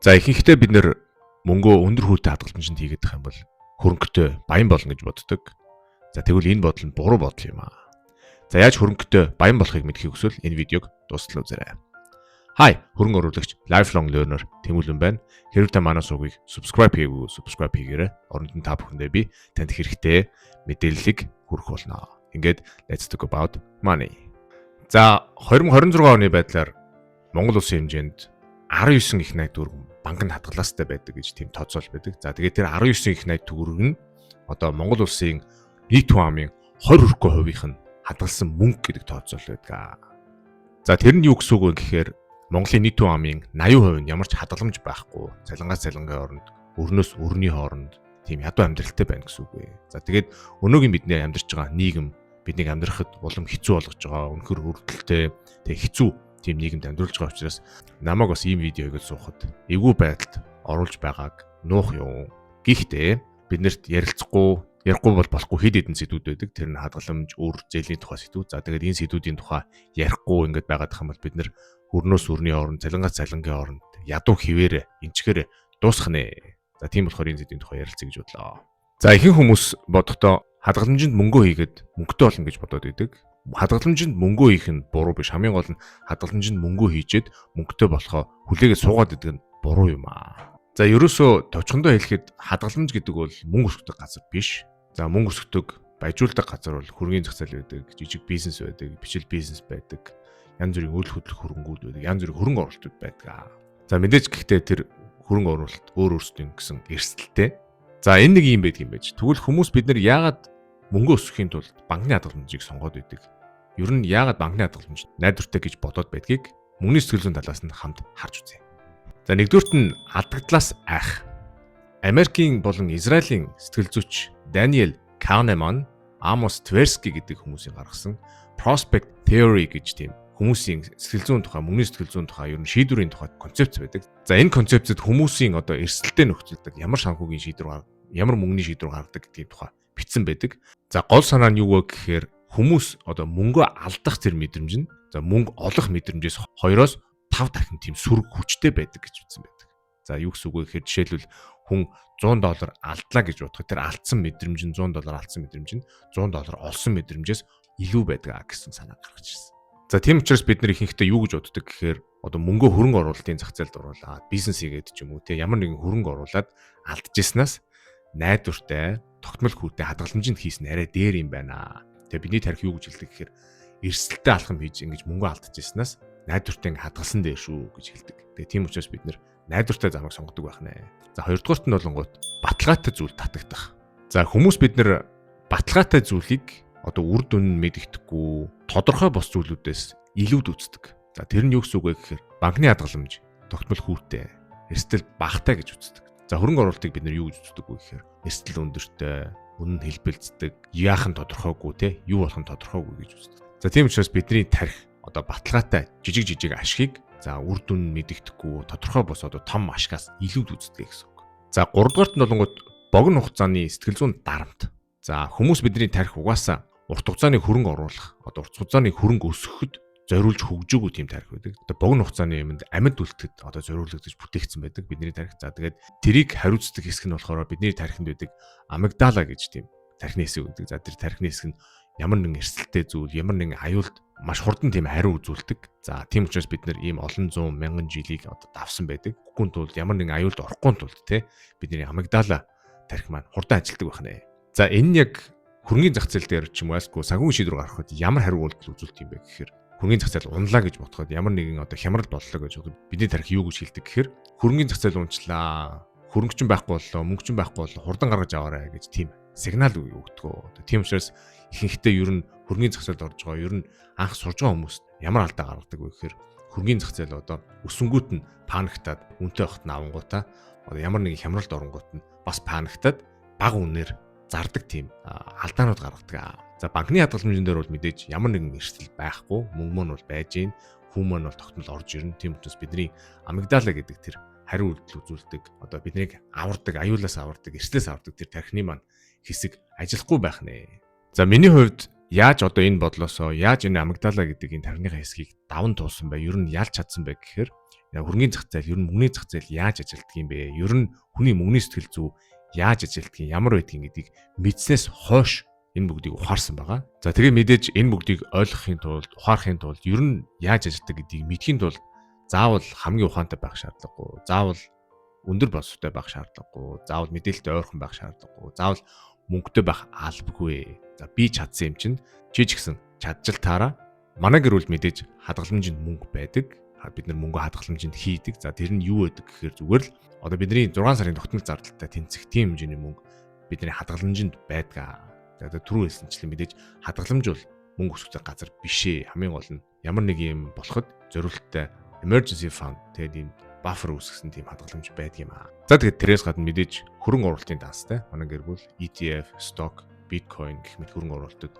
За ихэнхдээ бид нэр мөнгөө өндөр хүүтэй хадгаламжинд хийгээд байгаа юм бол хөрөнгөтэй баян болно гэж боддог. За тэгвэл энэ бодол нь буруу бодол юм аа. За яаж хөрөнгөтэй баян болохыг мэдхийг хүсвэл энэ видеог дуустал үзээрэй. Хай, хөрөнгө оруулагч lifelong learner Тэмүүлэн байна. Хэрвээ та манай сувгийг subscribe хийгээгүй subscribe хийгээрэй. Оронд нь та бүхэндээ би танд хэрэгтэй мэдээллийг хүргэх болно. Ингээд let's talk about money. За 2026 оны байдлаар Монгол улсын хэмжээнд 19 их найд төгрөг банкнд хадгалаастай байдаг гэж тийм тооцоол байдаг. За тэгээд тэр 19 их найд төгрөг нь одоо Монгол улсын нийт хүн амын 20% хувийнх нь хадгалсан мөнгө гэдэг тооцоол байдаг. За тэр нь юу гэсэн үг вэ гэхээр Монголын нийт хүн амын 80% нь ямар ч хадгаламж байхгүй. Цалингаас цалингийн оронд, өрнөөс өрний хооронд тийм ядуу амьдралтай байна гэсэн үг вэ. За тэгээд өнөөгийн бидний амьдарч байгаа нийгэм биднийг амьдрахад улам хэцүү болгож байгаа. Үнэхээр өргөдөлтэй, тэг хэцүү тийм нийгэмд амьдруулж байгаа учраас намайг бас ийм видеог суухад эвгүй байдалд оруулж байгааг нуух юм. Гэхдээ биднэрт ярихгүй бол болохгүй хэд хэдэн сэдвүүд байдаг. Тэр нь хадгаламж, өр зээлийн тухай сэдвүүд. За тэгээд энэ сэдвүүдийн тухай ярихгүй ингээд байгаад байгаа юм бол бид нэр өрнөөс өрний хооронд, цалингаас цалингийн хооронд ядуу хിവэрэ энчгээр дуусах нэ. За тийм болохоор энэ сэдвийн тухай ярилцъя гэж бодлоо. За ихэнх хүмүүс бодохдоо хадгаламжинд мөнгөө хийгээд мөнгөтэй болно гэж бодоод байдаг. Хадгаламжинд мөнгөө хийх нь буруу биш. Хамгийн гол нь хадгаламжинд мөнгөө хийжээд мөнгөтэй болохоо хүлээгээд суугаад идэг нь буруу юм аа. За ерөөсөө товчхондоо хэлэхэд хадгаламж гэдэг бол мөнгө өсгөх газар биш. За мөнгө өсгөх баяжуулдаг газар бол хөрөнгөний зах зээл байдаг, жижиг бизнес байдаг, бичил бизнес байдаг, янз бүрийн үйл хөдлөх хөрөнгүүд байдаг, янз бүрийн хөрөнгө оруулалтууд байдаг. За мэдээж гэхдээ тэр хөрөнгө оруулалт өөр өөрсдийн гэсэн эрсдэлтэй. За энэ нэг юм байдаг юм байж. Тэгвэл хүмүүс бид нар яагаад мөнгө өсгөхийн тулд банкны хадгаламжийг сонгоод байдаг? Ер нь яагаад банкны хадгаламж найдвартай гэж бодоод байдгийг мөнгөний сэтгэл зүйн талаас нь хамт харж үзье. За нэгдүгürt нь алдагдлаас айх. Америкийн болон Израилийн сэтгэл зүйч Daniel Kahneman, Amos Tversky гэдэг хүмүүсийн гаргасан Prospect Theory гэж тийм хүмүүсийн сэтгэл зүйн тухай, мөнгөний сэтгэл зүйн тухай, ер нь шийдвэрийн тухай концепц байдаг. За энэ концепцэд хүмүүсийн одоо эрсдэлтэй нөхцөлдөг ямар санхүүгийн шийдвэр, ямар мөнгөний шийдвэр гаргадаг гэдгийг тухай бичсэн байдаг. За гол санаа нь юу вэ гэхээр хүмүүс одоо мөнгөө алдах тэр мэдрэмж нь за мөнгө олох мэдрэмжээс 2-оос 5 дахин тийм сүрэг хүчтэй байдаг гэж бичсэн байдаг. За юу гэсэн үг вэ гэхээр жишээлбэл хүн $100 алдлаа гэж бодоход тэр алдсан мэдрэмж нь $100 алдсан мэдрэмж нь $100 олсон мэдрэмжээс илүү байдаг гэсэн санаа гаргаж ирсэн. За тийм учраас бид нар ихэнхдээ юу гэж боддог гэхээр одоо мөнгөө хөрөнгө оруулалтын зах зээлд оруулаад бизнес хийгээд ч юм уу те ямар нэгэн хөрөнгө оруулаад алдчихснаас найдвартай тогтмол хүүтэй хадгаламжинд хийсэн арай дээр юм байна. Тэгээ бидний тарих юу гэж хэлдэг гэхээр эрсдэлтэй алхам хийж ингэж мөнгө алдчихснаас найдвартай хадгалсан дээр шүү гэж хэлдэг. Тэгээ тийм учраас бид найдвартай замыг сонгодог байх нэ. За хоёрдугаарт нь болонгууд баталгаатай зүйл татагдах. За хүмүүс бид баталгаатай зүйлийг одоо үр дүн нь мэддэхгүй тодорхой бос зүйлүүдээс илүүд үздэг. За тэр нь юу гэсэн үг вэ гэхээр банкны хадгаламж тогтмол хүүтэй эрсдэл багатай гэж үздэг. За хөрөнгө оруулалтыг бид юу гэж үздэг вэ гэхээр эрсдэл өндөртэй, үнэн хэлбэлцдэг, яахан тодорхойгүй те юу болох нь тодорхойгүй гэж үздэг. За тийм учраас бидний тарих одоо баталгаатай жижиг ашгийг за үр дүн мэддэхгүй тодорхой бос одоо том ашгаас илүүд үздэг гэсэн үг. За 3-дугаарт нь болонгууд богино хугацааны сэтгэл зүйн дарамт. За хүмүүс бидний тарих угаасаа урт хугацааны хөрөнгө оруулах, одоо урт хугацааны хөрөнгө өсгөхөд зориулж хөгжөөгөө тийм тарих байдаг. Одоо богино хугацааны юмд амьд үлдэхэд одоо зориулагдаж бүтээгдсэн байдаг бидний тарих. За тэгээд тэрийг хариуцдаг хэсэг нь болохоор бидний тарихынд байдаг амигдала гэж тийм тарихны хэсэг байдаг. За тэр тарихны хэсэг нь ямар нэгэн эрсдэлтэй зүйл, ямар нэгэн аюулд маш хурдан тийм хариу үзүүлдэг. За тийм учраас бид нар ийм олон зуун мянган жилийг одоо давсан байдаг. Үгүй тулд ямар нэгэн аюулд орохгүй тулд те бидний амигдала тарих маань хурдан ажилтдаг байх нэ. За энэ нь яг хөрөнгөний зах зээл дээр ч юм уу альсгүй санхүүгийн шийдвэр гаргахад ямар хариу үйлдэл үзүүлдэг юм бэ гэхээр хөрөнгөний зах зээл унлаа гэж бодоход ямар нэгэн одоо хямрал боллоо гэж бодоход бидний тарих юу гэж хэлдэг гэхээр хөрөнгөний зах зээл унчлаа, хөрөнгө чинь байхгүй боллоо, мөнгө чинь байхгүй боллоо, хурдан гаргаж аваарай гэж тийм сигнал өгдөг. Тийм учраас ихэнхдээ ер нь хөрөнгөний зах зээлд орж байгаа, ер нь анх сурж байгаа хүмүүст ямар алдаа гаргадаг вэ гэхээр хөрөнгөний зах зээл одоо өсөнгүүт нь паниктаад үнэтэй огт навангуудаа одоо ямар нэгэн хямралд оронгууд нь бас паниктаад бага үнээр зардаг тийм алдаанууд гаргадаг. За банкны хадгаламжийн дээр бол мэдээж ямар нэгэн эрсдэл байхгүй, мөнгө мөн бол байж гин, хүн мөн бол тогтмол орж ирнэ. Тийм учраас бидний амигдала гэдэг тэр хариу үйлдэл үзүүлдэг, одоо биднийг авардаг, аюулаас авардаг, эрсдлээс авардаг тэр тархины маань хэсэг ажиллахгүй байх нэ. За миний хувьд яаж одоо энэ бодлосоо яаж энэ амигдала гэдэг энэ тархиныхаа хэсгийг даван туулсан бай? Ер нь ялж чадсан бай гэхээр хөрөнгөний зах зээл, ер нь мөнгөний зах зээл яаж ажилтдаг юм бэ? Ер нь хүний мөнгөний сэтгэл зүй яаж ажилтдаг юм, ямар байдгийг гэдгийг мэдснээс хойш энэ бүгдийг ухаарсан байгаа. За тэгээ мэдээж энэ бүгдийг ойлгохын тулд, ухаарахын тулд ер нь яаж ажилтдаг гэдгийг мэдхийн тулд заавал хамгийн ухаантай байх шаардлагагүй. Заавал өндөр боловсротой байх шаардлагагүй. Заавал мэдээлэлтэй ойрхон байх шаардлагагүй. Заавал мөнгөтэй байх албагүй. За би чадсан юм чинь чи ч гэсэн чаджилтаараа манай гэр бүл мэдээж хадгаламжинд мөнгө байдаг. Бид нар мөнгө хадгаламжинд хийдэг. За тэр нь юу байдаг гэхээр зүгээр л одоо бидний 6 сарын тогтмол зардалтай тэнцэх тийм хэмжээний мөнгө бидний хадгаламжинд байдаг. За түрүү хэлсэнчлэн мэдээж хадгаламж бол мөнгө өсгөх газар бишээ. Хамгийн гол нь ямар нэг юм болоход зориулттай emergency fund тэгээд ийм buffer үүсгэсэн тийм хадгаламж байдаг юм аа. За тэгээд тэрээс гадна мэдээж хөрөнгө оруулалтын данстай. Манай гэр бүл ETF, stock, Bitcoin гэх мэт хөрөнгө оруулалтад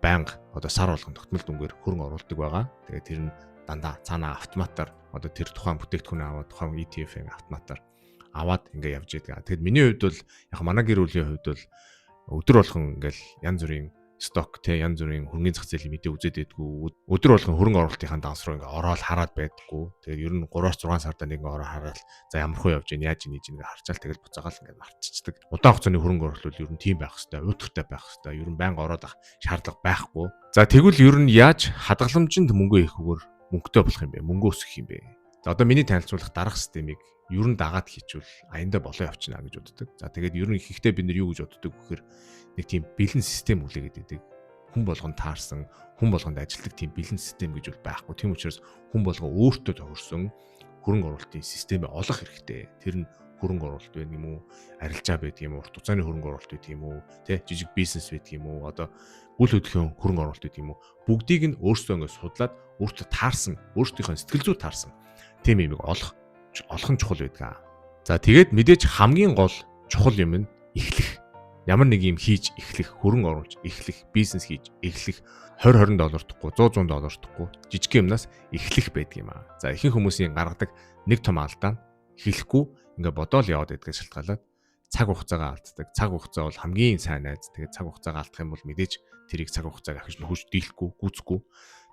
байнга одоо сар болгон тогтмол дүнгээр хөрөнгө оруулдаг байгаа. Тэгээд тэр нь дандаа цаанаа автоматар одоо тэр тухайн бүтээгдэхүүнээ аваад тухайн ETF-ийг автоматар аваад ингээ явж байдаг. Тэгээд миний хувьд бол яг манай гэр бүлийн хувьд бол өдөр болгон ингээл янз бүрийн сток те янз бүрийн хөрөнгөний зах зээлийн мэдээ үзээд байдгүй. Өдөр болгон хөрөнгө оруулалтынхаа данс руу ингээ ороод хараад байдгүй. Тэгээд ер нь 3-6 сард нэг ингээ ороо хараад за ямар хөө явж гин яаж ийж ингээ харчаал тэгэл буцаагаал ингээ марччихдаг. Удаан хугацааны хөрөнгө оруулалт бол ер нь тийм байх хэвээр, өөдөртэй байх хэвээр, ер нь байнга ороод ах шаардлага байхгүй. За тэгвэл ер нь яаж хадгаламжинд мөнгө ихгүйгээр мөнгөтэй болох юм бэ? Мөнгө өсгөх юм бэ? За одоо миний танилцуулах дарга системийг ер нь дагаад хийчвэл аяндаа болоо явчихна гэж боддог. За тэгээд ер нь ихэнхдээ бид нар юу гэж боддог гэхээр нэг тийм бэлэн систем үлээгээд байдаг. Хүн болгонд таарсан, хүн болгонд ажилтдаг тийм бэлэн систем гэж бол байхгүй. Тийм учраас хүн болгоо өөртөө тохирсон хөрөнгө оруулалтын системээ олох хэрэгтэй. Тэр нь хөрөнгө оруулалт байх юм уу, арилжаа байдаг юм уу, урт хугацааны хөрөнгө оруулалт байдаг юм уу, тэ жижиг бизнес байдаг юм уу, одоо үйл хөдлөлийн хөрөнгө оруулалт байдаг юм уу. Бүгдийг нь өөрсдөө ингэ судлаад өөртөө таарсан, өөрсдийнхөө сэтгэл зүй таарсан тийм юмыг олох нь чухал байдаг. За тэгээд мэдээж хамгийн гол чухал юм нь эхлэх. Ямар нэг юм хийж эхлэх, хөрөнгө оруулж эхлэх, бизнес хийж эхлэх $20 тухгүй, $100 тухгүй жижиг юмнаас эхлэх байдаг юм аа. За ихэнх хүмүүсийн гаргадаг нэг том алдаа эхлэхгүй ингээ бодоол яваад байдгаас шалтгаалаад цаг хугацаагаа алддаг. Цаг хугацаа бол хамгийн сайн найз. Тэгээд цаг хугацаагаа алдах юм бол мэдээж тэрийг цаг хугацааг ахиж нөхөж дийлэхгүй, гүйцэхгүй.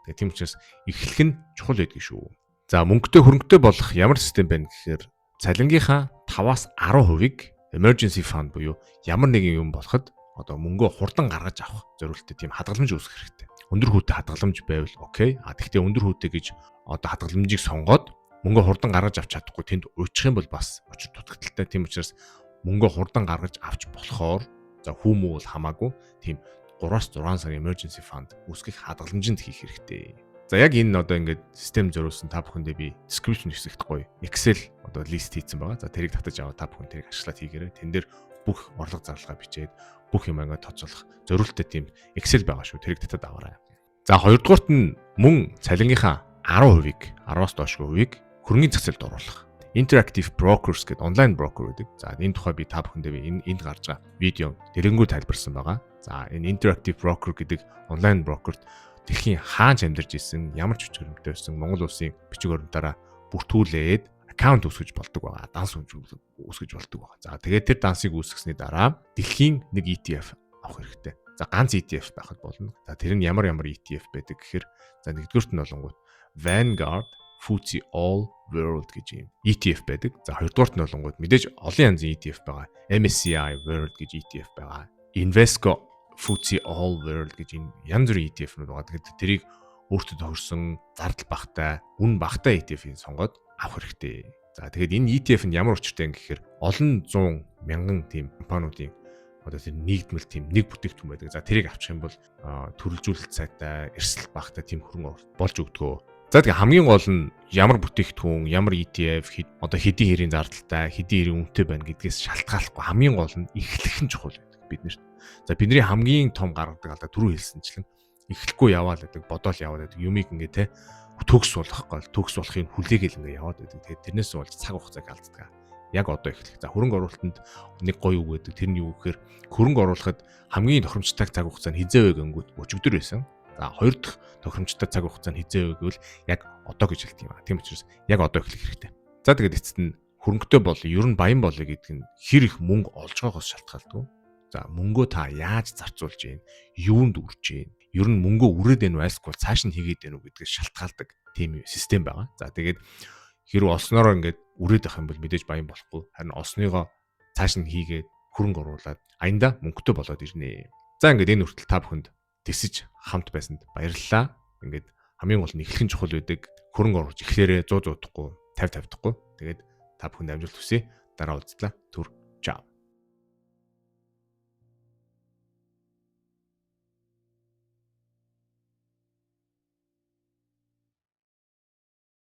Тэгээд тийм учраас эхлэх нь чухал байдаг шүү. За мөнгөтэй хөрөнгөтэй болох ямар систем байна гэхээр цалингийнхаа 5-10%-ийг emergency fund буюу ямар нэгэн юм болоход одоо мөнгөө хурдан гаргаж авах зорилттой тийм хадгаламж үүсгэх хэрэгтэй. Өндөр хүүтэй хадгаламж байвал окей. Тэгэхдээ өндөр хүүтэй гэж одоо хадгаламжийг сонгоод мөнгөө хурдан гаргаж авч чадахгүй тэнд уйчих юм бол бас очир дутагдaltaй. Тийм учраас мөнгөө хурдан гаргаж авч болохоор за хүмүү бол хамаагүй тийм 3-6 сарын emergency fund үүсгэх хадгаламжинд хийх хэрэгтэй. За яг энэ одоо ингээд систем зориулсан та бүхэндээ би description хэсэгт гоё Excel одоо лист хийсэн байгаа. За тэрийг татаж аваад та бүхэн тэрийг ашиглаад хийгээрэй. Тэн дээр бүх орлого зарлагаа бичээд бүх юм ингээд тоцоолох зориулттай тийм Excel байгаа шүү. Тэрийг татаад аваарай. За хоёрдугаарт нь мөн цалингийнхаа 10%-ийг 10-аас доошгүй хувийг хөрөнгөний зах зээлд оруулах. Interactive Brokers гэдэг онлайн брокер гэдэг. За энэ тухай би та бүхэндээ би энд гарч байгаа видео дэлгэрэнгүй тайлбарсан байгаа. За энэ Interactive Broker гэдэг онлайн брокерт дэлхийн хаанч амьдарч исэн, ямар ч хүч хөрөнгөтэй байсан Монгол улсын бичиг баримтаараа бүртгүүлээд аккаунт үүсгэж болдог байгаа. Данс үүсгэж болдог байгаа. За тэгээд тэр дансыг үүсгэсний дараа дэлхийн нэг ETF авах хэрэгтэй. За ганц ETF байхад болно. За тэр нь ямар ETF байдаг гэхээр за нэгдүгürt нь болонгууд Vanguard FTSE All World гэж юм ETF байдаг. За хоёрдугаарт нь болонгууд мэдээж олон янзын ETF байгаа. MSCI World гэж ETF байгаа. Invesco FTSE All World гэж энэ янз бүрийн ETF-нүүд байгаа. Тэгэхээр тэрийг өөртөө тохирсон зардал багтай, үн багтай ETF-ийг сонгоод авах хэрэгтэй. За тэгээд энэ ETF нь ямар учиртай юм гэхээр олон 100,000 тийм компаниудын одоо тэр нэгдмэл тийм нэг бүтээгдэхүүн байдаг. За тэрийг авчих юм бол төрөлжүүлэлт сайтай, эрсдэл багтай тийм хөрөнгө оруулалт болж өгдөг. За тэгээд хамгийн гол нь ямар бүтээгдэхүүн, ямар ETF одоо хэдийн хэрийн зардалтай, хэдийн хэрийн үнэтэй байна гэдгээс шалтгааллахгүй хамгийн гол нь эхлэх нь чухал байдаг биднэрт. За бидний хамгийн том гаргадаг алдаа түрүү хэлсэнчлэн эхлэхгүй яваал гэдэг, бодоол яваад байдаг. Юмыг ингээ те төгс болгох гол төгс болохын хүлээгээл ингээ яваад байдаг. Тэгээд тэрнээс болж цаг хугацааг алддаг. Яг одоо эхлэх. За хөрөнгө оруулалтанд нэг гоё үг гэдэг. Тэр нь юу гэхээр хөрөнгө оруулахад хамгийн тохиромжтой цаг хугацаа нь хизээ вэ гэнгүүт өчигдөр байсан. За хоёр дахь тохиромжтой цаг хугацаа нь хизээ вэ гэвэл яг одоо гэж хэлдэг юм аа. Тийм учраас яг одоо эхлэх хэрэгтэй. За тэгээд эцэст нь хөрөнгөтэй бол ер нь баян болъё гэдэг нь хэр их мөнгө олж байгаагаас шалтгаалдаг. За мөнгөө та яаж зарцуулж гин, юунд үрж гин, ер нь мөнгөө үрээд байна уу айлсгүй цааш нь хийгээд байна уу гэдгээс шалтгаалдаг тийм систем байгаа. За тэгээд хэрвээ олсноороо ингээд үрээд байх юм бол мэдээж баян болохгүй. Харин олсныгоо цааш нь хийгээд хөрөнгө оруулаад аянда мөнгөтэй болоод ирнэ. За ингээд энэ хүртэл та бүхэнд тэсэж хамт байсанд баярлалаа. Ингээд хамгийн гол нь эхлэн чухал байдаг. Хөрөнгө оруулж эхлээрээ 100 удахгүй 50 50 удахгүй. Тэгээд та бүхэнд амжилт хүсье. Дараа уулзлаа. Түр. Чао.